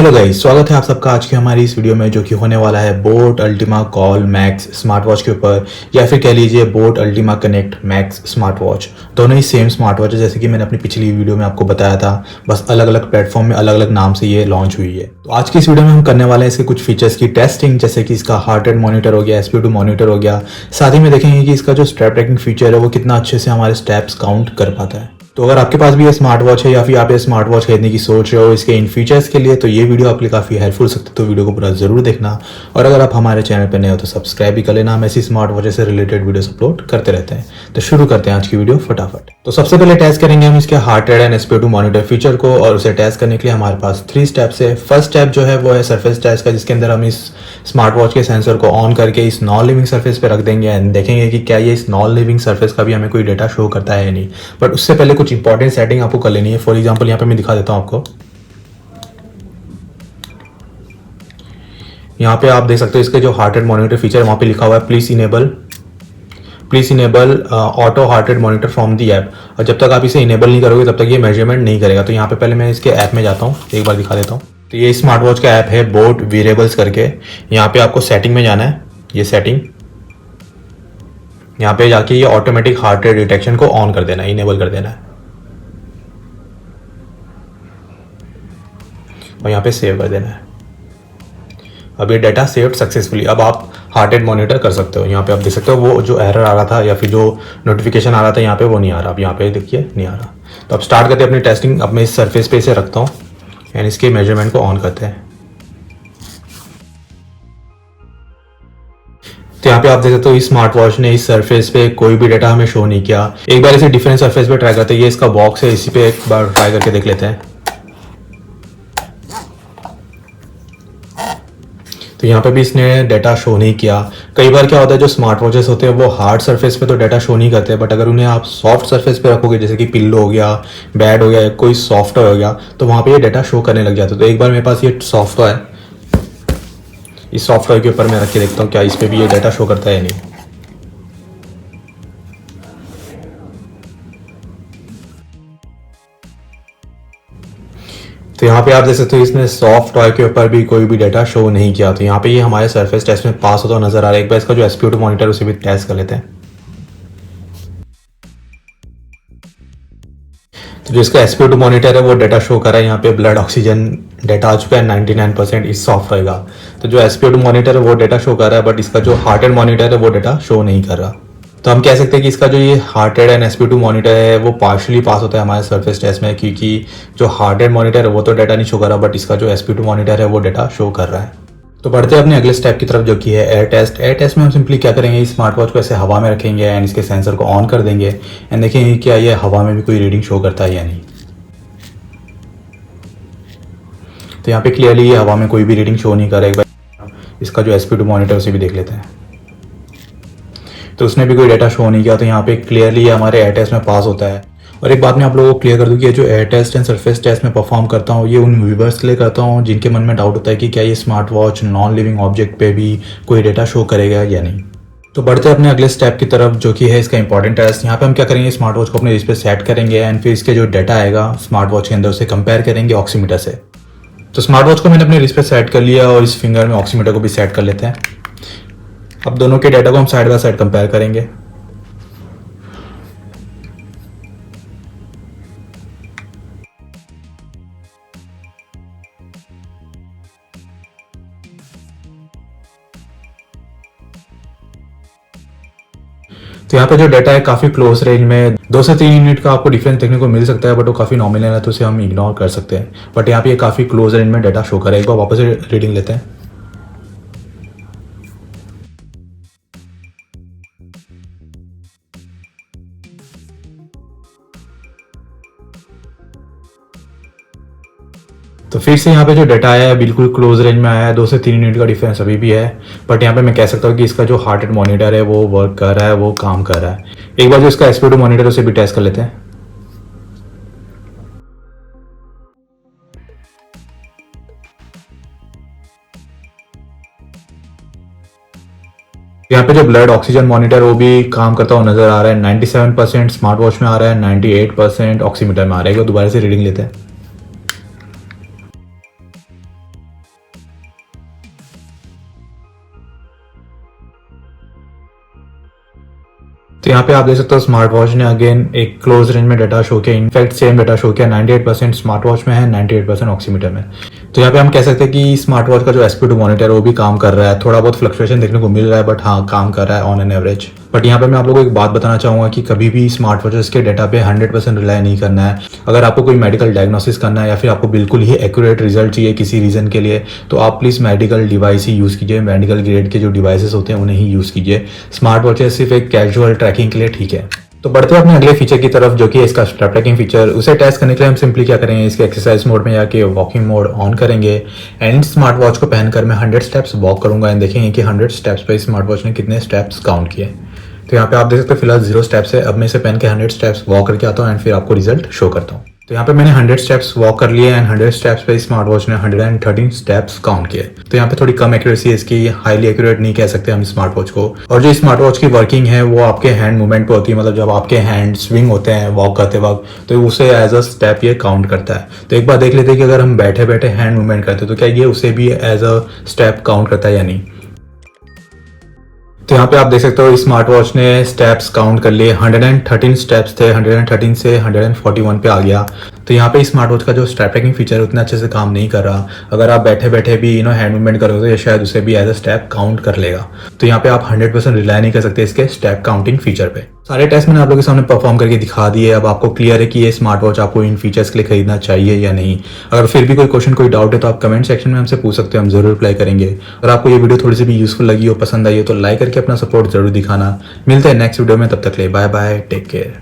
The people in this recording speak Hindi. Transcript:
हेलो गाइस, स्वागत है आप सबका आज की हमारी इस वीडियो में जो कि होने वाला है boat Ultima call max smart watch के ऊपर, या फिर कह लीजिए boat Ultima connect max smart watch. दोनों ही सेम स्मार्ट वॉच है, जैसे कि मैंने अपनी पिछली वीडियो में आपको बताया था, बस अलग अलग प्लेटफॉर्म में अलग अलग नाम से ये लॉन्च हुई है। तो आज की इस वीडियो में हम करने वाले हैं इसके कुछ फीचर्स की टेस्टिंग, जैसे कि इसका हार्ट रेट मॉनिटर हो गया, SpO2 मॉनिटर हो गया। साथ ही में देखेंगे कि इसका जो स्टेप ट्रैकिंग फीचर है वो कितना अच्छे से हमारे स्टेप्स काउंट कर पाता है। तो अगर आपके पास भी ये स्मार्ट वॉच है या फिर आप ये स्मार्ट वॉच खरीदने की सोच रहे हो इसके इन फीचर्स के लिए, तो ये वीडियो आपके लिए काफ़ी हेल्पफुल सकती है, तो वीडियो को पूरा ज़रूर देखना। और अगर आप हमारे चैनल पर नए हो तो सब्सक्राइब भी कर लेना, हम ऐसी स्मार्ट वॉच से रिलेटेड वीडियोस अपलोड करते रहते हैं। तो शुरू करते हैं आज की वीडियो फटाफट। तो सबसे पहले टेस्ट करेंगे हम इसके heart rate and SpO2 monitor feature को, और उसे टेस्ट करने के लिए हमारे पास 3 स्टेप्स है। फर्स्ट स्टेप जो है वो है सरफेस टेस्ट का, जिसके अंदर हम इस स्मार्ट वॉच के सेंसर को ऑन करके इस नॉन लिविंग सरफेस पे रख देंगे एंड देखेंगे कि क्या ये इस नॉन लिविंग सरफेस का भी हमें कोई डेटा शो करता है या नहीं। बट उससे पहले कुछ इंपॉर्टेंट सेटिंग आपको कर लेनी है। फॉर एग्जांपल यहाँ पे मैं दिखा देता हूँ आपको। यहाँ पे आप देख सकते हो इसके जो हार्ट रेट मॉनिटर फीचर है वहाँ पे लिखा हुआ है please enable auto heart rate monitor from the app. और जब तक आप इसे इनेबल नहीं करोगे तब तक ये मेजरमेंट नहीं करेगा। तो यहाँ पे पहले मैं इसके ऐप में जाता हूँ, एक बार दिखा देता हूँ। तो ये स्मार्ट वॉच का ऐप है बोट वेरिएबल्स करके। यहाँ पे आपको सेटिंग में जाना है, ये सेटिंग, यहाँ पे जाके ये ऑटोमेटिक हार्ट रेट डिटेक्शन को ऑन कर देना है, इनेबल कर देना है, और यहाँ पे सेव कर देना है। अब ये डाटा सेव्ड सक्सेसफुली। अब आप हार्ट रेट मॉनिटर कर सकते हो। यहाँ पे आप देख सकते हो वो जो एरर आ रहा था या फिर जो नोटिफिकेशन आ रहा था यहाँ पे वो नहीं आ रहा। अब यहाँ पे देखिए नहीं आ रहा। तो अब स्टार्ट करते हैं अपनी टेस्टिंग। अब मैं इस सरफेस पे इसे रखता हूँ एंड इसके मेजरमेंट को ऑन करते हैं। तो यहाँ पे आप देख सकते हो इस स्मार्ट वॉच ने इस सरफेस पे कोई भी डाटा हमें शो नहीं किया। एक बार इसे डिफरेंट सरफेस पे ट्राई करते हैं। ये इसका बॉक्स है, इसी पे एक बार ट्राई करके देख लेते हैं। तो यहाँ पे भी इसने डाटा शो नहीं किया। कई बार क्या होता है, जो स्मार्ट वॉचेस होते हैं वो हार्ड सरफेस पे तो डाटा शो नहीं करते, बट अगर उन्हें आप सॉफ्ट सरफेस पे रखोगे, जैसे कि पिल्लो हो गया, बेड हो गया, कोई सॉफ्टवेयर हो गया, तो वहाँ पे ये डाटा शो करने लग जाता है। तो एक बार मेरे पास ये सॉफ्टवेयर है, इस सॉफ्टवेयर के ऊपर मैं रख के देखता हूँ क्या इस पर भी ये डाटा शो करता है या नहीं। तो यहाँ पे आप देख सकते हो इसने सॉफ्ट टॉय के ऊपर भी कोई भी डाटा शो नहीं किया। तो यहाँ पे ये हमारे सरफेस टेस्ट में पास होता नजर आ रहा है। एक बार इसका जो SpO2 मॉनिटर उसे भी टेस्ट कर लेते हैं। तो जो इसका SpO2 मॉनिटर है वो डाटा शो कर रहा है। यहाँ पे ब्लड ऑक्सीजन डाटा आ चुका है 99% इस सॉफ्टवेयर का। तो जो SpO2 मॉनिटर है वो डाटा शो कर रहा है, बट इसका जो हार्ट रेट मॉनिटर है वो डाटा शो नहीं कर रहा। तो हम कह सकते हैं कि इसका जो ये heart rate and SpO2 monitor है वो पार्शली पास होता है हमारे सरफेस टेस्ट में, क्योंकि जो हार्ट रेट मॉनिटर है वो तो डाटा नहीं शो कर रहा, बट इसका जो SpO2 मॉनिटर है वो डाटा शो कर रहा है। तो बढ़ते हैं अपने अगले स्टेप की तरफ, जो कि है एयर टेस्ट। एयर टेस्ट में हम सिंपली क्या करेंगे, इस स्मार्ट वॉच को ऐसे हवा में रखेंगे एंड इसके सेंसर को ऑन कर देंगे एंड देखेंगे क्या ये हवा में भी कोई रीडिंग शो करता है या नहीं। तो यहाँ पे क्लियरली ये हवा में कोई भी रीडिंग शो नहीं कर रहा है। एक बार इसका जो SpO2 मॉनिटर उसे भी देख लेते हैं। तो उसने भी कोई डाटा शो नहीं किया। तो यहाँ पे क्लियरली हमारे एयर टेस्ट में पास होता है। और एक बात मैं आप लोगों को क्लियर कर दूँ कि ये जो air test and surface test में परफॉर्म करता हूँ ये उन व्यूवर्स के लिए करता हूँ जिनके मन में डाउट होता है कि क्या ये smart watch non living object पे भी कोई डाटा शो करेगा या नहीं। तो बढ़ते हैं अपने अगले स्टेप की तरफ, जो कि है इसका इंपॉर्टेंट टेस्ट। यहाँ पे हम क्या करेंगे, स्मार्ट वॉच को अपने रिस्ट पे सेट करेंगे एंड फिर इसके जो डाटा आएगा स्मार्ट वॉच के अंदर उसे कंपेयर करेंगे ऑक्सीमीटर से। तो स्मार्ट वॉच को मैंने अपने रिस्ट पे सेट कर लिया और इस फिंगर में ऑक्सीमीटर को भी सेट कर लेते हैं। अब दोनों के डाटा को हम साइड बाय साइड कंपेयर करेंगे। तो यहाँ पे जो डाटा है काफ़ी क्लोज रेंज में 2 से 3 यूनिट का आपको डिफरेंस देखने को मिल सकता है, बट वो काफ़ी नॉमिनल है तो उसे हम इग्नोर कर सकते हैं। बट यहाँ पे ये काफ़ी क्लोज रेंज में डाटा शो करेगा। एक बार वापस से रीडिंग लेते हैं। तो फिर से यहाँ पे जो डाटा आया है बिल्कुल क्लोज रेंज में आया है। 2 से 3 यूनिट का डिफरेंस अभी भी है, बट यहाँ पे मैं कह सकता हूँ कि इसका जो हार्ट रेट मॉनिटर है वो वर्क कर रहा है, वो काम कर रहा है। एक बार जो इसका SpO2 मॉनिटर उसे भी टेस्ट कर लेते हैं। यहाँ पे जो ब्लड ऑक्सीजन मॉनिटर वो भी काम करता हुआ नजर आ रहा है। 97% स्मार्ट वॉच में आ रहा है, 98% ऑक्सीमीटर में आ रहा है। दोबारा से रीडिंग लेते हैं। तो यहाँ पे आप देख सकते हो स्मार्ट वॉच ने अगेन एक क्लोज रेंज में डाटा शो किया, इनफैक्ट सेम डाटा शो किया, 98% स्मार्ट वॉच में है, 98% ऑक्सीमीटर में। तो यहाँ पे हम कह सकते हैं कि स्मार्ट वॉच का जो SP2 मॉनिटर है वो भी काम कर रहा है, थोड़ा बहुत फ्लक्चुएशन देखने को मिल रहा है, बट हाँ काम कर रहा है ऑन एन एवरेज। बट यहाँ पे मैं आप लोगों को एक बात बताना चाहूँगा कि कभी भी स्मार्ट वॉचेस के डाटा पे 100% रिलाई नहीं करना है। अगर आपको कोई मेडिकल डायग्नोसिस करना है या फिर आपको बिल्कुल ही एक्यूरेट रिजल्ट चाहिए किसी रीज़न के लिए, तो आप please medical device he use कीजिए, मेडिकल ग्रेड के जो डिवाइसेस होते हैं उन्हें ही यूज़ कीजिए। स्मार्ट वॉचेस सिर्फ एक कैजुअल ट्रैकिंग के लिए ठीक है। तो बढ़ते हैं अपने अगले फीचर की तरफ, जो कि इसका स्टेप ट्रैकिंग फीचर। उसे टेस्ट करने के लिए हम सिंपली क्या करेंगे, इसके एक्सरसाइज मोड में जाके वॉकिंग मोड ऑन करेंगे एंड स्मार्ट वॉच को पहनकर मैं 100 स्टेप्स वॉक करूंगा एंड देखेंगे कि 100 स्टेप्स पे स्मार्ट वॉच ने कितने स्टेप्स काउंट किए। तो यहाँ पे आप देख सकते हो फिलहाल 0 स्टेप्स है। अब मैं इसे पहन के 100 स्टेप्स वॉक करके आता हूँ एंड फिर आपको रिजल्ट शो करता हूँ। तो यहाँ पे मैंने 100 स्टेप्स वॉक कर लिए एंड 100 स्टेप्स पे स्मार्ट वॉच ने 113 स्टेप्स काउंट किए। तो यहाँ पे थोड़ी कम एक्यूरेसी है इसकी, हाईली एक्यूरेट नहीं कह सकते हम स्मार्ट वॉच को। और जो स्मार्ट वॉच की वर्किंग है वो आपके हैंड मूवमेंट पे होती है, मतलब जब आपके हैंड स्विंग होते हैं वॉक करते वक्त तो उसे एज अ स्टेप ये काउंट करता है। तो एक बार देख लेते हैं कि अगर हम बैठे बैठे हैंड मूवमेंट करते तो क्या ये उसे भी एज अ स्टेप काउंट करता है या नहीं। तो यहाँ पे आप देख सकते हो स्मार्ट वॉच ने स्टेप्स काउंट कर लिए, 113 स्टेप्स थे, 113 से 141 पे आ गया। तो यहाँ पे स्मार्ट वॉच का जो स्टेप ट्रैकिंग फीचर है उतना अच्छे से काम नहीं कर रहा। अगर आप बैठे बैठे भी हैंड मूवमेंट करोगे तो ये शायद उसे भी एज अ स्टेप काउंट कर लेगा। तो यहाँ पे आप 100% रिलाई नहीं कर सकते इसके स्टेप काउंटिंग फीचर पे। सारे टेस्ट मैंने आप लोगों के सामने परफॉर्म करके दिखा दिए। अब आपको क्लियर है कि ये स्मार्ट वॉच आपको इन फीचर्स के लिए खरीदना चाहिए या नहीं। अगर फिर भी कोई क्वेश्चन कोई डाउट है तो आप कमेंट सेक्शन में हमसे पूछ सकते हो, हम जरूर रिप्लाई करेंगे। अगर आपको ये वीडियो थोड़ी सी भी यूजफुल लगी हो, पसंद आई हो तो लाइक करके अपना सपोर्ट जरूर दिखाना। मिलते हैं नेक्स्ट वीडियो में, तब तक ले बाय बाय, टेक केयर।